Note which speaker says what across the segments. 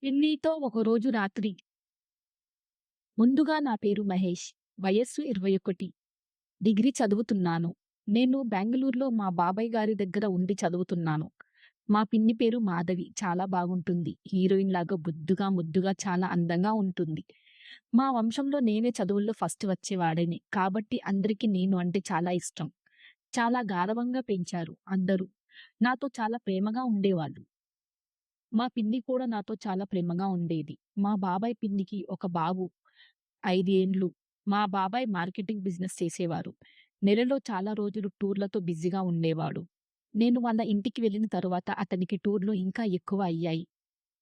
Speaker 1: పిన్నితో ఒకరోజు రాత్రి. ముందుగా నా పేరు మహేష్. వయస్సు 21. డిగ్రీ చదువుతున్నాను. నేను బెంగుళూరులో మా బాబాయ్ గారి దగ్గర ఉండి చదువుతున్నాను. మా పిన్ని పేరు మాధవి. చాలా బాగుంటుంది. హీరోయిన్ లాగా బొద్దుగా, ముద్దుగా చాలా అందంగా ఉంటుంది. మా వంశంలో నేనే చదువుల్లో ఫస్ట్ వచ్చేవాడిని. కాబట్టి అందరికీ నేను అంటే చాలా ఇష్టం. చాలా గారాబంగా పెంచారు అందరూ. నాతో చాలా ప్రేమగా ఉండేవాళ్ళు. మా పిన్ని కూడా నాతో చాలా ప్రేమగా ఉండేది. మా బాబాయ్ పిన్నికి ఒక బాబు 5 ఏండ్లు. మా బాబాయ్ మార్కెటింగ్ బిజినెస్ చేసేవారు. నెలలో చాలా రోజులు టూర్‌లతో బిజీగా ఉండేవాడు. నేను వాళ్ళ ఇంటికి వెళ్ళిన తరువాత అతనికి టూర్‌లు ఇంకా ఎక్కువ అయ్యాయి.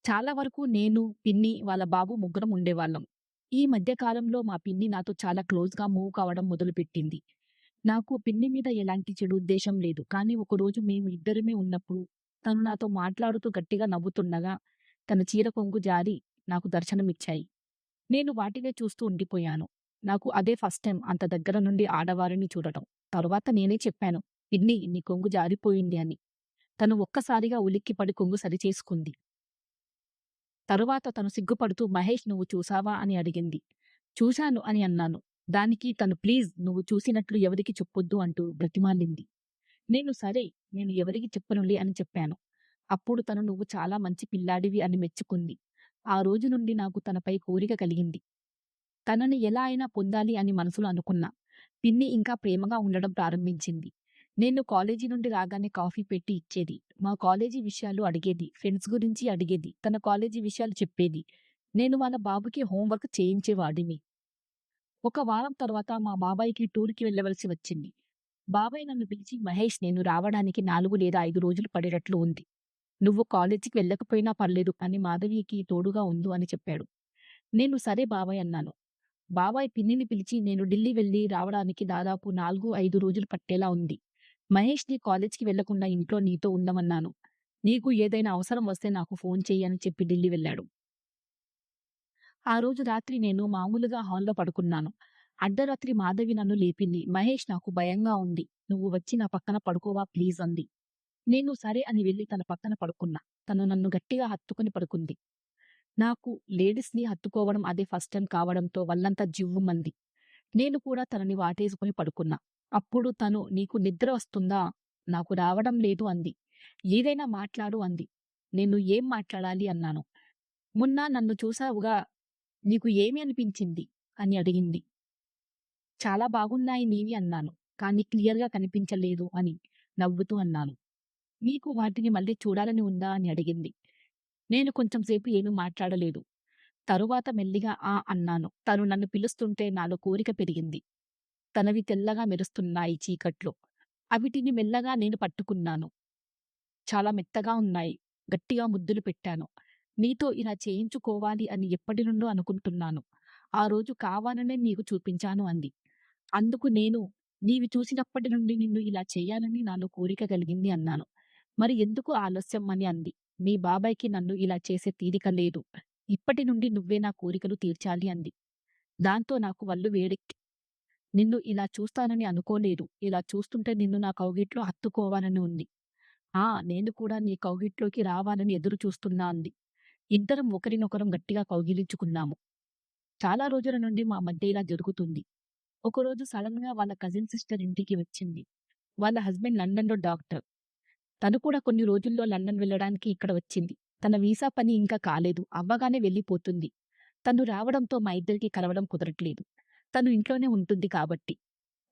Speaker 1: చాలా వరకు నేను, పిన్ని, వాళ్ళ బాబు ముగ్గురం ఉండేవాళ్ళం. ఈ మధ్య కాలంలో మా పిన్ని నాతో చాలా క్లోజ్‌గా మూవ్ కావడం మొదలుపెట్టింది. నాకు పిన్ని మీద ఎలాంటి చెడు ఉద్దేశం లేదు. కానీ ఒకరోజు మేము ఇద్దరమే ఉన్నప్పుడు తను నాతో మాట్లాడుతూ గట్టిగా నవ్వుతుండగా తన చీర కొంగు జారి నాకు దర్శనమిచ్చాయి. నేను వాటినే చూస్తూ ఉండిపోయాను. నాకు అదే ఫస్ట్ టైం అంత దగ్గర నుండి ఆడవారిని చూడటం. తరువాత నేనే చెప్పాను, "పిన్ని నీ కొంగు జారిపోయింది" అని. తను ఒక్కసారిగా ఉలిక్కిపడి కొంగు సరిచేసుకుంది. తరువాత తను సిగ్గుపడుతూ "మహేష్ నువ్వు చూసావా?" అని అడిగింది. "చూశాను" అని అన్నాను. దానికి తను "ప్లీజ్ నువ్వు చూసినట్లు ఎవరికీ చెప్పొద్దు" అంటూ బ్రతిమాలింది. నేను "సరే, నేను ఎవరికీ చెప్పనులే" అని చెప్పాను. అప్పుడు తను "నువ్వు చాలా మంచి పిల్లాడివి" అని మెచ్చుకుంది. ఆ రోజు నుండి నాకు తనపై కోరిక కలిగింది. తనని ఎలా అయినా పొందాలి అని మనసులో అనుకున్నా. పిన్ని ఇంకా ప్రేమగా ఉండడం ప్రారంభించింది. నేను కాలేజీ నుండి రాగానే కాఫీ పెట్టి ఇచ్చేది. మా కాలేజీ విషయాలు అడిగేది. ఫ్రెండ్స్ గురించి అడిగేది. తన కాలేజీ విషయాలు చెప్పేది. నేను వాళ్ళ బాబుకి హోంవర్క్ చేయించేవాడిని. ఒక వారం తర్వాత మా బాబాయికి టూర్‌కి వెళ్ళవలసి వచ్చింది. బాబాయ్ నన్ను పిలిచి, "మహేష్ నేను రావడానికి 4 లేదా 5 రోజులు పడేటట్లు ఉంది. నువ్వు కాలేజీకి వెళ్ళకపోయినా పర్లేదు కానీ మాధవికి తోడుగా ఉండు" అని చెప్పాడు. నేను "సరే బాబాయ్" అన్నాను. బాబాయ్ పిన్నిని పిలిచి నేను ఢిల్లీ వెళ్లి రావడానికి దాదాపు 4, 5 రోజులు పట్టేలా ఉంది. మహేష్‌ని కాలేజ్‌కి వెళ్లకుండా ఇంట్లో నీతో ఉండమన్నాను. నీకు ఏదైనా అవసరం వస్తే నాకు ఫోన్ చెయ్యి అని చెప్పి ఢిల్లీ వెళ్ళాడు. ఆ రోజు రాత్రి నేను మామూలుగా హాల్‌లో పడుకున్నాను. అర్ధరాత్రి మాధవి నన్ను లేపింది. "మహేష్ నాకు భయంగా ఉంది. నువ్వు వచ్చి నా పక్కన పడుకోవా ప్లీజ్" అంది. నేను సరే అని వెళ్లి తన పక్కన పడుకున్నా. తను నన్ను గట్టిగా హత్తుకొని పడుకుంది. నాకు లేడీస్‌ని హత్తుకోవడం అదే ఫస్ట్ టైమ్ కావడంతో వల్లంతా జివ్వుమంది. నేను కూడా తనని వాటేసుకొని పడుకున్నా. అప్పుడు తను "నీకు నిద్ర వస్తుందా?" "నాకు రావడం లేదు" అంది. "ఏదైనా మాట్లాడు" అంది. నేను "ఏం మాట్లాడాలి?" అన్నాను. "మొన్న నన్ను చూసావుగా, నీకు ఏమి అనిపించింది?" అని అడిగింది. "చాలా బాగున్నాయి నీవి" అన్నాను. "కానీ క్లియర్‌గా కనిపించలేదు" అని నవ్వుతూ అన్నాను. "నీకు వాటిని మళ్ళీ చూడాలని ఉందా?" అని అడిగింది. నేను కొంచెం సేపు ఏమీ మాట్లాడలేదు. తరువాత మెల్లిగా "ఆ" అన్నాను. తను నన్ను పిలుస్తుంటే నాలో కోరిక పెరిగింది. తనవి తెల్లగా మెరుస్తున్నాయి చీకట్లో. అవిటిని మెల్లగా నేను పట్టుకున్నాను. చాలా మెత్తగా ఉన్నాయి. గట్టిగా ముద్దులు పెట్టాను. "నీతో ఇలా చేయించుకోవాలి అని ఎప్పటినుండో అనుకుంటున్నాను. ఆ రోజు కావాలనే నీకు చూపించాను" అంది. అందుకు నేను "నీవి చూసినప్పటి నుండి నిన్ను ఇలా చేయాలని నాలో కోరిక కలిగింది" అన్నాను. "మరి ఎందుకు ఆలస్యం" అని అంది. "మీ బాబాయ్‌కి నన్ను ఇలా చేసే తీరిక లేదు. ఇప్పటి నుండి నువ్వే నా కోరికలు తీర్చాలి" అంది. దాంతో నాకు వళ్ళు వేడెక్కి నిన్ను ఇలా చూస్తానని అనుకోలేదు. ఇలా చూస్తుంటే నిన్ను నా కౌగిట్లో హత్తుకోవాలని ఉంది. ఆ! నేను కూడా నీ కౌగిట్లోకి రావాలని ఎదురు చూస్తున్నా అంది. ఇద్దరం ఒకరినొకరం గట్టిగా కౌగిలించుకున్నాము. చాలా రోజుల నుండి మా మధ్య ఇలా జరుగుతుంది. ఒకరోజు సడెన్‌గా వాళ్ళ కజిన్ సిస్టర్ ఇంటికి వచ్చింది. వాళ్ళ హస్బెండ్ లండన్‌లో డాక్టర్. తను కూడా కొన్ని రోజుల్లో లండన్ వెళ్ళడానికి ఇక్కడ వచ్చింది. తన వీసా పని ఇంకా కాలేదు. అవ్వగానే వెళ్ళిపోతుంది. తను రావడంతో మా ఇద్దరికీ కలవడం కుదరట్లేదు. తను ఇంట్లోనే ఉంటుంది కాబట్టి.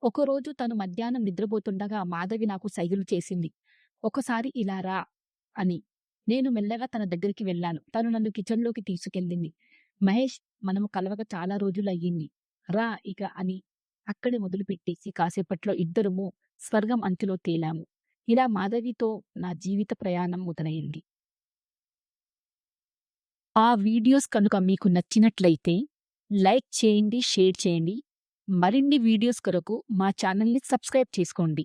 Speaker 1: ఒకరోజు తను మధ్యాహ్నం నిద్రపోతుండగా మాధవి నాకు సైగలు చేసింది. "ఒకసారి ఇలా రా" అని. నేను మెల్లగా తన దగ్గరికి వెళ్ళాను. తను నన్ను కిచెన్‌లోకి తీసుకెళ్ళింది. "మహేష్ మనము కలవక చాలా రోజులయ్యింది. రా ఇక" అని అక్కడే మొదలుపెట్టేసి కాసేపట్లో ఇద్దరము స్వర్గం అంచులో తేలాము. ఇలా మాధవితో నా జీవిత ప్రయాణం మొదలైంది. ఆ వీడియోస్ కనుక మీకు నచ్చినట్లయితే లైక్ చేయండి, షేర్ చేయండి. మరిన్ని వీడియోస్ కొరకు మా ఛానల్‌ని సబ్స్క్రైబ్ చేసుకోండి.